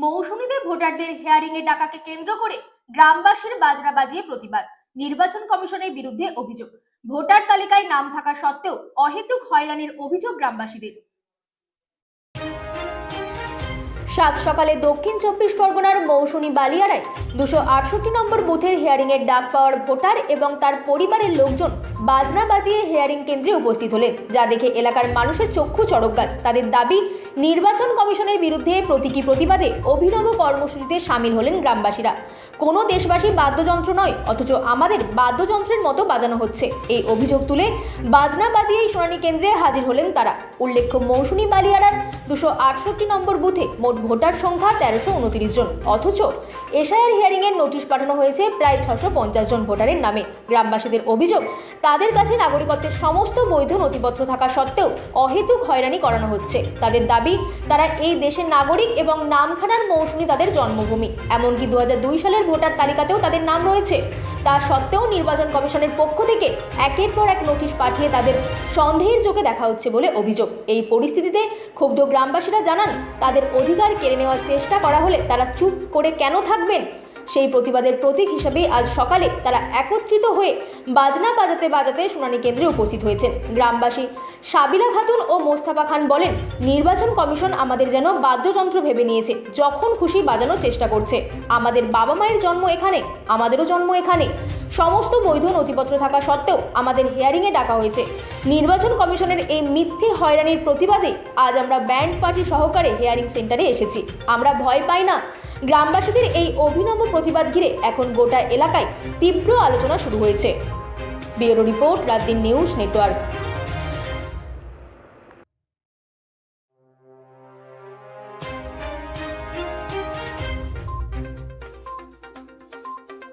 মৌসুমীতে ভোটারদের হিয়ারিং এ ডাকাকে কেন্দ্র করে গ্রামবাসীর বাজনা বাজিয়ে প্রতিবাদ। নির্বাচন কমিশনের বিরুদ্ধে অভিযোগ, ভোটার তালিকায় নাম থাকা সত্ত্বেও অহেতুক হয়রানির অভিযোগ গ্রামবাসীদের। সাত সকালে দক্ষিণ 24 পরগনার মৌসুমী বালিয়াড়ায় 268 নম্বর বুথের হিয়ারিং এর ডাক পাওয়ার ভোটার এবং তার পরিবারের লোকজন বাজনা বাজিয়ে হিয়ারিং কেন্দ্রে উপস্থিত হলেন, যা দেখে এলাকার মানুষের চক্ষু চড়ক গাছ। তাদের দাবি, নির্বাচন কমিশনের বিরুদ্ধে প্রতীকী প্রতিবাদে অভিনব কর্মসূচিতে সামিল হলেন গ্রামবাসীরা। কোনো দেশবাসী বাদ্যযন্ত্র নয়, অথচ আমাদের বাদ্যযন্ত্রের মতো বাজানো হচ্ছে, এই অভিযোগ তুলে বাজনা বাজিয়ে শুনানি কেন্দ্রে হাজির হলেন তারা। উল্লেখ্য, মৌসুমী বালিয়াড়ার 268 নম্বর বুথে মোট ভোটার সংখ্যা 1329 জন, অথচ এসআইআর হিয়ারিং এর নোটিশ পাঠানো হয়েছে প্রায় 650 জন ভোটারের নামে। গ্রামবাসীদের অভিযোগ, তাদের কাছে নাগরিকত্বের সমস্ত বৈধ নথিপত্র থাকা সত্ত্বেও অহেতুক হয়রানি করানো হচ্ছে। তাদের দাবি, তারা এই দেশের নাগরিক এবং নামখানার মৌসুমী তাদের জন্মভূমি, এমনকি 2002 সালের ভোটার তালিকাতেও তাদের নাম রয়েছে। তা সত্ত্বেও নির্বাচন কমিশনের পক্ষ থেকে একের পর এক নোটিশ পাঠিয়ে তাদের সন্দেহের চোখে দেখা হচ্ছে বলে অভিযোগ। এই পরিস্থিতিতে ক্ষুব্ধ গ্রামবাসীরা জানান, তাদের অধিকার কেড়ে নেওয়ার চেষ্টা করা হলে তারা চুপ করে কেন থাকবেন? সেই প্রতিবাদের প্রতীক হিসেবেই আজ সকালে তারা একত্রিত হয়ে বাজনা বাজাতে বাজাতে শুনানি কেন্দ্রে উপস্থিত হয়েছেন। গ্রামবাসী সাবিলা খাতুন ও মোস্তফা খান বলেন, নির্বাচন কমিশন আমাদের যেন বাদ্যযন্ত্র ভেবে নিয়েছে, যখন খুশি বাজানোর চেষ্টা করছে। আমাদের বাবা মায়ের জন্ম এখানে, আমাদেরও জন্ম এখানে, সমস্ত বৈধ নথিপত্র থাকা সত্ত্বেও আমাদের হিয়ারিংয়ে ডাকা হয়েছে। নির্বাচন কমিশনের এই মিথ্যে হয়রানির প্রতিবাদে আজ আমরা ব্যান্ড পার্টি সহকারে হিয়ারিং সেন্টারে এসেছি। আমরা ভয় পাই না। গ্রামবাসীদের এই অভিনব প্রতিবাদ ঘিরে এখন গোটা এলাকায় তীব্র আলোচনা শুরু হয়েছে। Bureau report, রাতদিন news network.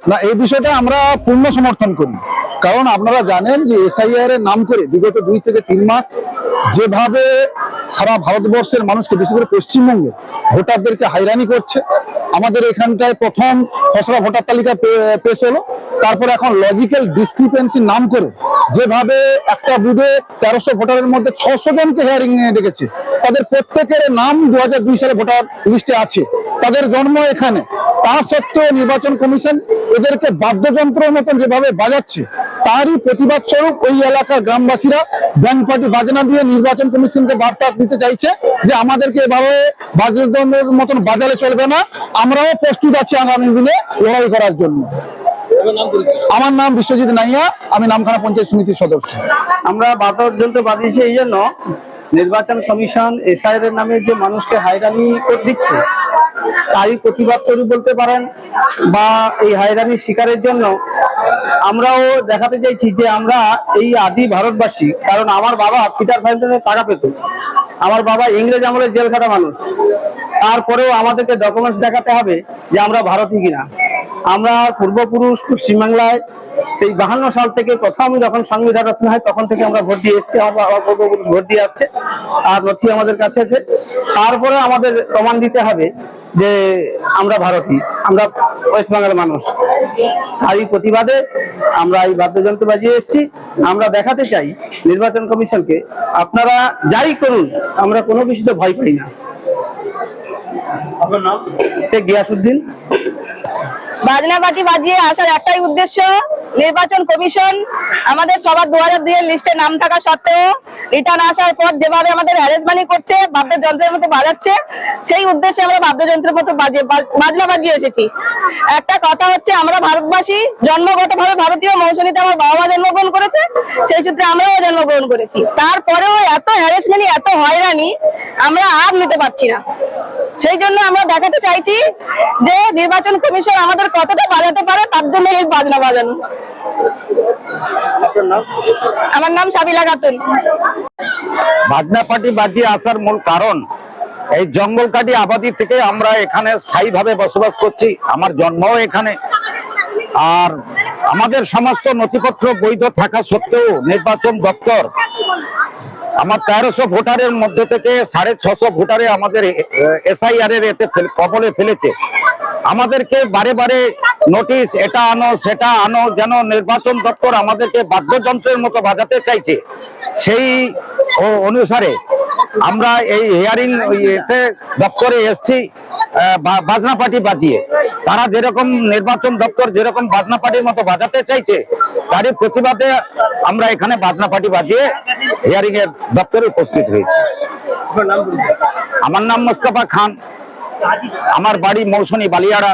না, এই বিষয়টা আমরা পূর্ণ সমর্থন করি। কারণ আপনারা জানেন যে এসআইআর এর নাম করে বিগত 2 থেকে 3 মাস যেভাবে সারা ভারতবর্ষের মানুষকে, বিশেষ করে পশ্চিমবঙ্গে ভোটারদেরকে হয়রানি করছে। আমাদের এখানটায় প্রথম খসড়া ভোটার তালিকা পেশ হলো, তারপর এখন লজিক্যাল ডিসক্রিপেন্সির নাম করে যেভাবে একটা বুথে 1300 ভোটারের মধ্যে 600 জনকে হিয়ারিং নিয়ে ডেকেছে। তাদের প্রত্যেকের নাম 2002 সালে ভোটার লিস্টে আছে, তাদের জন্ম এখানে। তা সত্ত্বেও নির্বাচন কমিশন এদেরকে বাদ্যযন্ত্রের মতন যেভাবে বাজাচ্ছে, তারই প্রতিবাদ স্বরূপ ওই এলাকার গ্রামবাসীরা ব্যান্ড পার্টি বাজনা দিয়ে নির্বাচন কমিশনকে বার্তা দিতে চাইছে যে আমাদেরকে এভাবে বাদ্যযন্ত্রের মতন বাজালে চলবে না, আমরাও প্রস্তুত আছি আগামী দিনে লড়াই করার জন্য। আমার নাম বিশ্বজিৎ নাইয়া, আমি নামখানা পঞ্চায়েত সমিতির সদস্য। আমরা বাদ্যযন্ত্র বাজিয়েছি এই জন্য, নির্বাচন কমিশন এসআইআর এর নামে যে মানুষকে হয়রানি করে দিচ্ছে তারই প্রতিবাদ স্বরূপ বলতে পারেন, বা এই হয়রানির শিকারের জন্য আমরাও দেখাতে চাইছি যে আমরা এই আদি ভারতবাসী। কারণ আমার বাবা পিটার ফাউন্টেনের টাকা পেত, আমার বাবা ইংরেজ আমলের জেল খাটা মানুষ, তারপরেও আমাদেরকে ডকুমেন্টস দেখাতে হবে যে আমরা ভারতীয় কিনা। আমরা পূর্বপুরুষ পশ্চিমবাংলায় সেই 52 সাল থেকে প্রথম যখন সংবিধান রচনা হয় তখন থেকে আমরা ভোট দিয়ে এসেছি, আমার পূর্বপুরুষ ভোট দিয়ে আসছে, আর নথি আমাদের কাছে আছে। তারপরে আমাদের প্রমাণ দিতে হবে যে আমরা ভারতীয়, আমরা ওয়েস্ট বেঙ্গলের মানুষ। তারই প্রতিবাদে আমরা এই বাদ্যযন্ত্র বাজিয়ে এসেছি। আমরা দেখাতে চাই নির্বাচন কমিশনকে, আপনারা যাই করুন, আমরা কোনো কিছুতে ভয় পাই না। আপনার নাম? শেখ গিয়াসউদ্দিন। বাজনা পার্টি বাজিয়ে আসার একটাই উদ্দেশ্য, নির্বাচন কমিশন আমাদের সবার 2002 এর লিস্টে নাম থাকা সত্ত্বেও রিটার্ন আসার পর যেভাবে আমাদের হ্যারাসমেন্ট করছে, বাদ্যযন্ত্রের মতো বাজাচ্ছে, সেই উদ্দেশ্যে আমরা বাদ্যযন্ত্রের মতো বাজনা বাজিয়ে এসেছি। একটা কথা হচ্ছে, আমরা ভারতবাসী, জন্মগতভাবে ভারতীয়। মৌসুমীতে আমার বাবা মা জন্মগ্রহণ করেছে, সেই সূত্রে আমরাও জন্মগ্রহণ করেছি। তারপরেও এত হ্যারাসমেন্ট, এত হয়রানি আমরা আর নিতে পারছি না। সেই জন্য আমরা দেখাতে চাইছি যে নির্বাচন কমিশন আমাদের কতটা বাজাতে পারে, তার জন্য এই বাজনা বাজানো। আমার নাম সাবিলা খাতুন। বাজনা পার্টি বাজিয়ে আসার মূল কারণ, এই জঙ্গলকাটি আবাদি থেকে আমরা এখানে স্থায়ীভাবে বসবাস করছি, আমার জন্মও এখানে। আর আমাদের সমস্ত নথিপত্র বৈধ থাকা সত্ত্বেও নির্বাচন দপ্তর আমার 1300 ভোটারের মধ্যে থেকে 650 ভোটারে আমাদের এসআইআর এর এতে কবলে ফেলেছে। আমাদেরকে বারে বারে নোটিশ এটা আনো সেটা আনো, যেন নির্বাচন দপ্তর আমাদেরকে বাদ্যযন্ত্রের মতো বাজাতে চাইছে। সেই অনুসারে আমরা এই হিয়ারিং দপ্তরে এসছি বাজনা পার্টি বাজিয়ে। তারা যেরকম নির্বাচন দপ্তর যেরকম বাজনা পার্টির মতো বাজাতে চাইছে, তারই প্রতিবাদে আমরা এখানে বাজনা পার্টি বাজিয়ে হিয়ারিং এর দপ্তরে উপস্থিত হয়েছি। আমার নাম মোস্তফা খান, আমার বাড়ি মৌসুনী বালিয়াড়া।